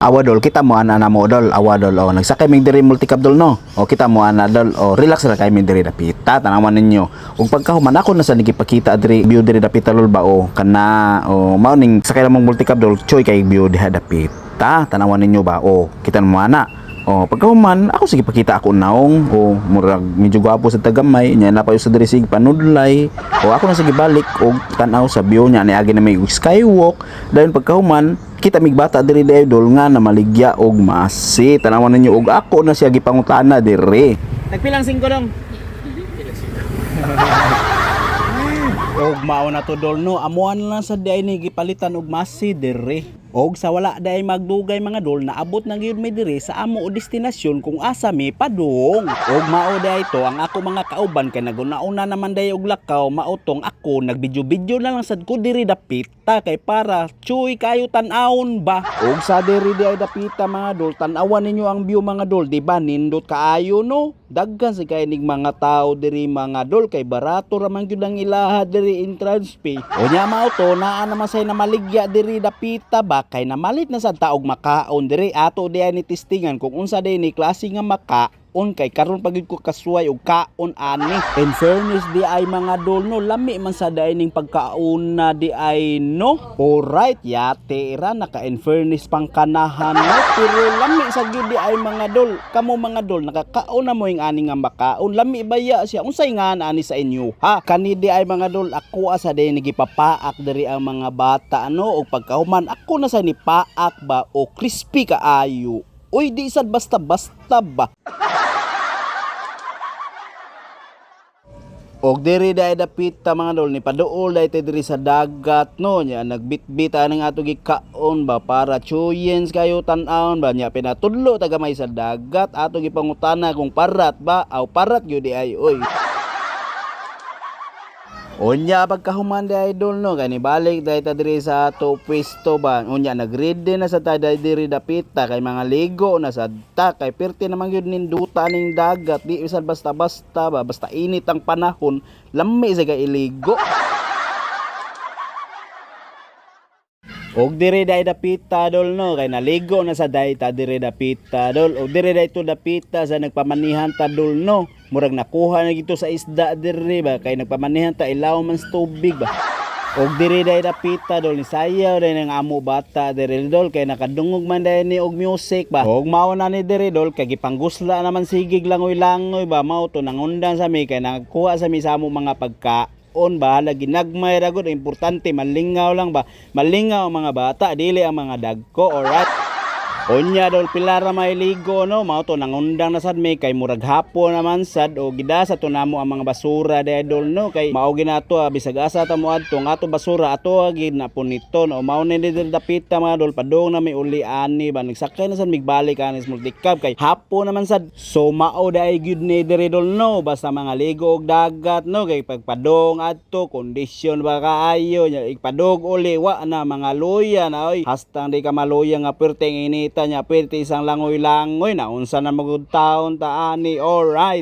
Awa dol, kita mo ana na mo dol, awa dol, o nagsakay mig diri multicab dol no. O kita mo ana dol, o relax ra kay mig diri dapita, tanawan ninyo. Ug pagkahuman ako na sa nagipakita diri view diri dapita lol ba o kana o mao ning sakay namong multicab dol, choy kay view diha dapita, tanawan ninyo ba o kita mo ana. O pagkahuman ako sige pakita ako naong o murag medyo gwapo sa tagamay nya na payo sa diri sig panudlay o ako na sige balik og tan-aw sa view nya ni agi na may skywalk dayon pagkahuman kita migbata diri idol nga na maligya og masi tanawan ninyo og ako na siya gipangutana diri Nagpilang 5 dong. Og mao na to dol no, amuan lang sa diay ni gipalitan og masi diri. Og sa wala day magdugay mga dol na abot na gyud mi diri sa amo o destinasyon kung asa mi padung. Og mao day to ang ako mga kauban kay naguna-una naman day og lakaw mautong ako nagbidyo-bidyo na lang sad ko diri dapita kay para chuy kayo tan-awon ba. Og sa diri day dapita mga dol tan-awan ninyo ang view mga dol di ba nindot kaayo no. Daghan sa kay ning mga tao diri mga dol kay barato ra man gyud ang ilaha diri entrance fee. O nya mao to naa naman say na maligya diri dapita ba kay namalit na sa taog makaon diri ato diay ni testingan kung unsa day ni klase nga makaon kay karon pagid ko kasuway og kaon ani. In fairness di ay mga dol no lami man sa day ning pagkaon na di ay no. Alright yate ra naka in fairness pang kanahan no pero lami sa gyud di ay mga dol. Kamo mga dol nakakaon na mo ing ani nga makaon lami baya siya unsay nga ani sa inyo ha. Kani di ay mga dol ako asa day nagipapaak diri ang mga bata no og pagkahuman ako na sa ni paak ba o crispy kaayo. Uy di sad basta-basta ba. Og diri day dapita mga dol ni paduol day diri sa dagat no nya nagbitbit ang ato gikaon ba para chuyens kayo tan-awon ba nya pinatudlo tagamay sa dagat ato gipangutana kung parat ba aw parat gyud di ay oy. Unya pagkahuman di idol no kay balik day ta diri sa ato pwesto ba unya nagready na sa ta diri dapita kay mga ligo na sa ta kay perti naman gyud ninduta ning dagat di bisan basta-basta ba basta init ang panahon lami sa kay iligo. Og diri day dapita dol no kay naligo na sa dayta diri dapita dol og diri day to dapita sa nagpamanihan ta dol no murag nakuha na gito sa isda diri ba kay nagpamanihan ta ilaw man sa tubig ba. Og diri day dapita dol ni sayaw day nang amo bata diri dol kay nakadungog man day ni og music ba. Og mao na ni diri dol kay gipanggusla naman sigig langoy-langoy ba mao to nangundang sa mi kay nagkuha sa mi sa amo mga pagka on bahala ginagmay ra gud importante malingaw lang ba malingaw ang mga bata dili ang mga dagko alright. Unya dol pilara may ligo no mao to nangundang na sad may kay murag hapon naman sad o gidasa to namo ang mga basura de dol no kay mao ginato bisag asa ta mo adto nga ato basura ato gid na puniton o mao ni dili dapita mga dol padong na may uli ani ba nagsakay na sad migbalik anis multicab kay hapon naman sad so mao day gid ni diri dol no basta mga ligo og dagat no kay pagpadong adto kondisyon ba kaayo nya ipadog uli wa na mga luya na oy hastang di ka maluya nga perteng inita nya perti isang langoy-langoy na unsa na magud taon ta ani alright.